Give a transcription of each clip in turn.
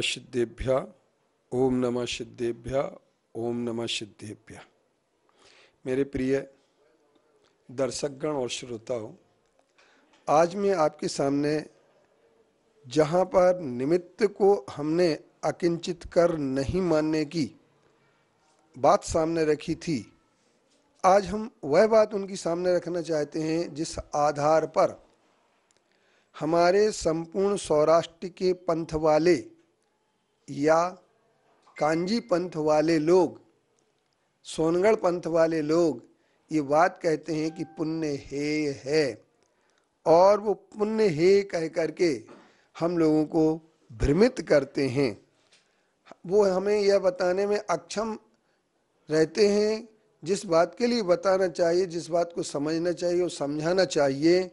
सिद्धेभ्य ओम नमः सिद्धेभ्य ओम नमः सिद्धेभ्य। मेरे प्रिय दर्शकगण और श्रोताओं, आज मैं आपके सामने जहाँ पर निमित्त को हमने अकिंचित कर नहीं मानने की बात सामने रखी थी, आज हम वह बात उनकी सामने रखना चाहते हैं जिस आधार पर हमारे संपूर्ण सौराष्ट्र के पंथ वाले या कांजी पंथ वाले लोग, सोनगढ़ पंथ वाले लोग ये बात कहते हैं कि पुण्य हेय है, और वो पुण्य हेय कह करके हम लोगों को भ्रमित करते हैं। वो हमें यह बताने में अक्षम रहते हैं, जिस बात के लिए बताना चाहिए, जिस बात को समझना चाहिए और समझाना चाहिए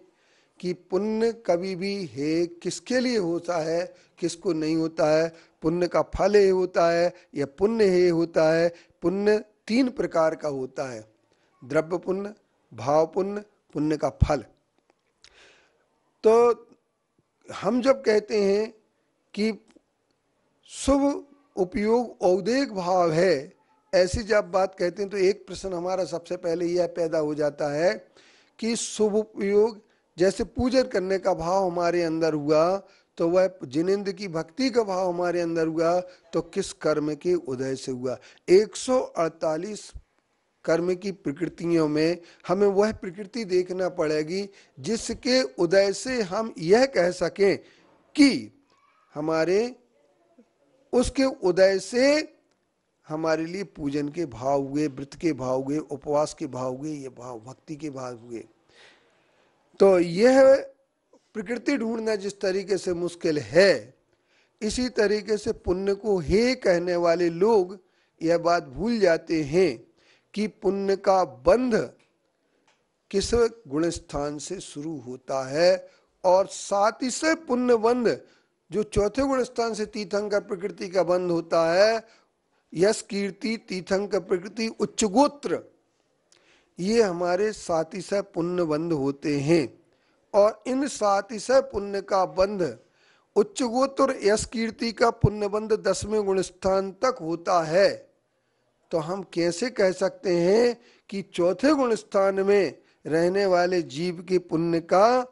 कि पुण्य कभी भी है किसके लिए होता है, किसको नहीं होता है, पुण्य का फल है होता है या पुण्य है होता है। पुण्य तीन प्रकार का होता है, द्रव्य पुण्य, भाव पुण्य, पुण्य का फल। तो हम जब कहते हैं कि शुभ उपयोग औदेक भाव है, ऐसी जब बात कहते हैं तो एक प्रश्न हमारा सबसे पहले यह पैदा हो जाता है कि शुभ उपयोग जैसे पूजन करने का भाव हमारे अंदर हुआ तो वह जिनेंद्र की भक्ति का भाव हमारे अंदर हुआ तो किस कर्म के उदय से हुआ। 148 कर्म की प्रकृतियों में हमें वह प्रकृति देखना पड़ेगी जिसके उदय से हम यह कह सकें कि हमारे उसके उदय से हमारे लिए पूजन के भाव हुए, व्रत के भाव हुए, उपवास के भाव हुए, ये भाव भक्ति के भाव हुए। तो यह प्रकृति ढूंढना जिस तरीके से मुश्किल है, इसी तरीके से पुण्य को हे कहने वाले लोग यह बात भूल जाते हैं कि पुण्य का बंध किस गुण स्थान से शुरू होता है, और साथ ही से पुण्य बंध जो चौथे गुण स्थान से तीर्थंकर प्रकृति का बंध होता है, यश कीर्ति तीर्थंकर प्रकृति उच्च गोत्र, ये हमारे सातिशय पुण्य बंध होते हैं। और इन सातिशय पुण्य का बंध उच्च गोत्र यश कीर्ति का पुण्य बंध 10वें गुण स्थान तक होता है। तो हम कैसे कह सकते हैं कि चौथे गुण स्थान में रहने वाले जीव के पुण्य का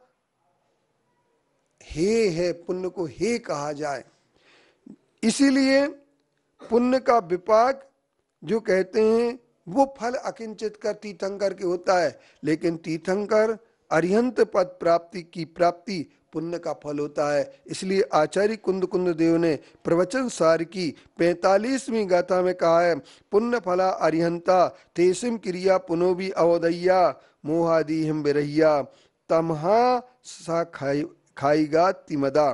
हे है, पुण्य को हे कहा जाए। इसीलिए पुण्य का विपाक जो कहते हैं वो फल अकिंचित कर तीर्थंकर के होता है, लेकिन तीर्थंकर अरिहंत पद प्राप्ति की प्राप्ति पुण्य का फल होता है। इसलिए आचार्य कुंद कुंद देव ने प्रवचन सार की 45वीं गाथा में कहा है, पुण्य फला अरिहंता तेसिम क्रिया पुनोभी अवोदय्या मोहादि हिम बिरहिया तमहा सा खाईगा तिमदा।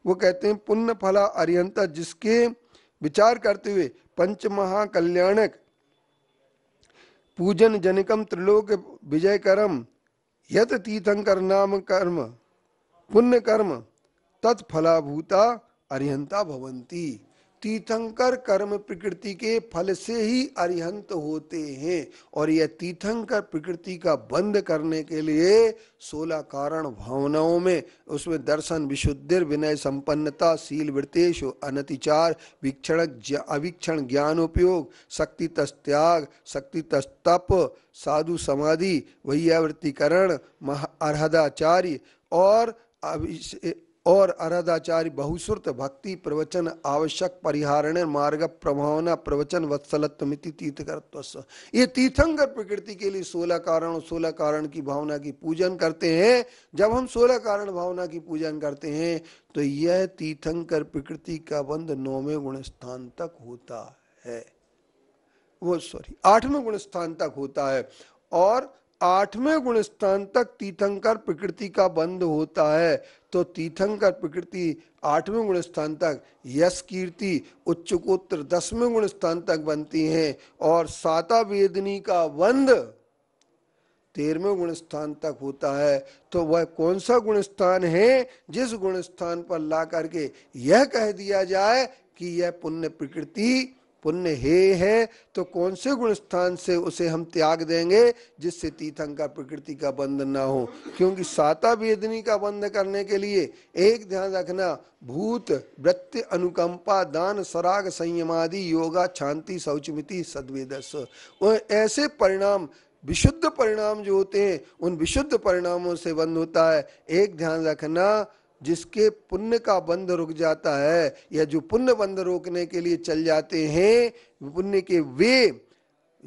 वो कहते हैं पुण्य फला अरिहंता, जिसके विचार करते हुए पंच महाकल्याणक पूजन जनकम त्रिलोक विजय करम यत तीर्थंकर नाम कर्म पुण्य कर्म तत्फलाभूता अरिहंता भवंती। तीर्थंकर कर्म प्रकृति के फल से ही अरिहंत होते हैं, और यह तीर्थंकर प्रकृति का बंध करने के लिए 16 कारण भावनाओं में, उसमें दर्शन, विशुद्धि, विनय, संपन्नता, शील, वृतेश, अनतिचार, वीक्षण, अवीक्षण, ज्ञानोपयोग, शक्ति तस् त्याग, शक्ति तस् तप, साधु समाधि, वैयावृत्तिकरण, अर्हदाचार्य और अर्हदाचार्य बहुश्रुत भक्ति प्रवचन आवश्यक परिहारण मार्ग प्रभावना प्रवचन वत्सलत्वमिति तीर्थकर्तृत्व, ये तीर्थंकर प्रकृति के लिए 16 कारण और 16 कारण की भावना की पूजन करते हैं। जब हम 16 कारण भावना की पूजन करते हैं तो यह तीर्थंकर प्रकृति का बंध 9वें गुण स्थान तक होता है, वो 8वें गुण स्थान तक होता है। और 8वें गुण स्थान तक तीर्थंकर प्रकृति का बंध होता है। तो तीर्थंकर प्रकृति 8वें गुण स्थान तक यश कीर्ति उच्च गोत्र 10वें गुण स्थान तक बनती हैं, और साता वेदनी का बंध 13वें गुण स्थान तक होता है। तो वह कौन सा गुण स्थान है जिस गुण स्थान पर ला करके यह कह दिया जाए कि यह पुण्य प्रकृति पुण्य हे है तो कौन से गुण स्थान से उसे हम त्याग देंगे जिससे तीर्थंकर प्रकृति का बंध ना हो। क्योंकि साता वेदनी का बंध करने के लिए एक ध्यान रखना, भूत वृत्ति अनुकंपा दान सराग संयमादि योगा शांति शौचमिति सद्वेदस, ऐसे परिणाम विशुद्ध परिणाम जो होते हैं उन विशुद्ध परिणामों से बंध होता है। एक ध्यान रखना, जिसके पुण्य का बंध रुक जाता है या जो पुण्य बंध रोकने के लिए चल जाते हैं पुण्य के, वे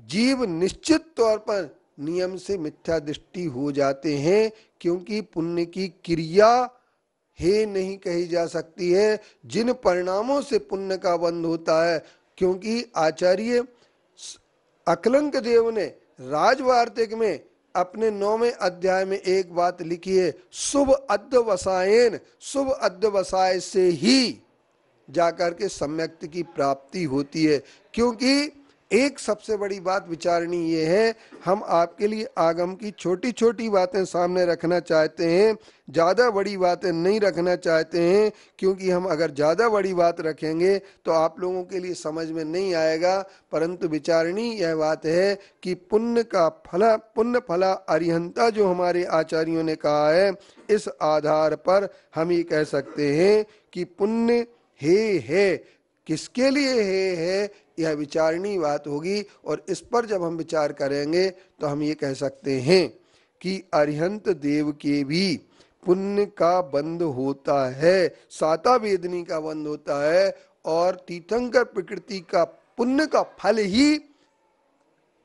जीव निश्चित तौर पर नियम से मिथ्या दृष्टि हो जाते हैं। क्योंकि पुण्य की क्रिया हे नहीं कही जा सकती है जिन परिणामों से पुण्य का बंध होता है। क्योंकि आचार्य अकलंक देव ने राजवार्तिक में अपने 9वें अध्याय में एक बात लिखी है, शुभ अध्यवसायन, शुभ अध्यवसाय से ही जाकर के सम्यक्त की प्राप्ति होती है। क्योंकि एक सबसे बड़ी बात विचारणी ये है, हम आपके लिए आगम की छोटी छोटी बातें सामने रखना चाहते हैं, ज़्यादा बड़ी बातें नहीं रखना चाहते हैं। क्योंकि हम अगर ज़्यादा बड़ी बात रखेंगे तो आप लोगों के लिए समझ में नहीं आएगा। परंतु विचारणी यह बात है कि पुण्य का फला, पुण्य फला अरिहंता जो हमारे आचार्यों ने कहा है, इस आधार पर हम ये कह सकते हैं कि पुण्य हे है, किसके लिए है यह विचारणी बात होगी। और इस पर जब हम विचार करेंगे तो हम ये कह सकते हैं कि अरिहंत देव के भी पुण्य का बंध होता है, साता वेदनी का बंध होता है, और तीर्थंकर प्रकृति का पुण्य का फल ही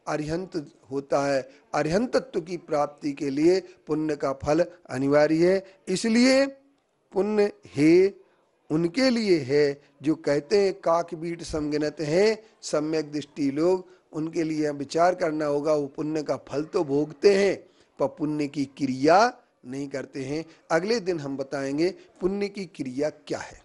अरिहंत होता है। अरिहंतत्व की प्राप्ति के लिए पुण्य का फल अनिवार्य है। इसलिए पुण्य हे उनके लिए है जो कहते हैं काक बीट समगिनत हैं सम्यक दृष्टि लोग, उनके लिए विचार करना होगा। वो पुण्य का फल तो भोगते हैं पर पुण्य की क्रिया नहीं करते हैं। अगले दिन हम बताएंगे पुण्य की क्रिया क्या है।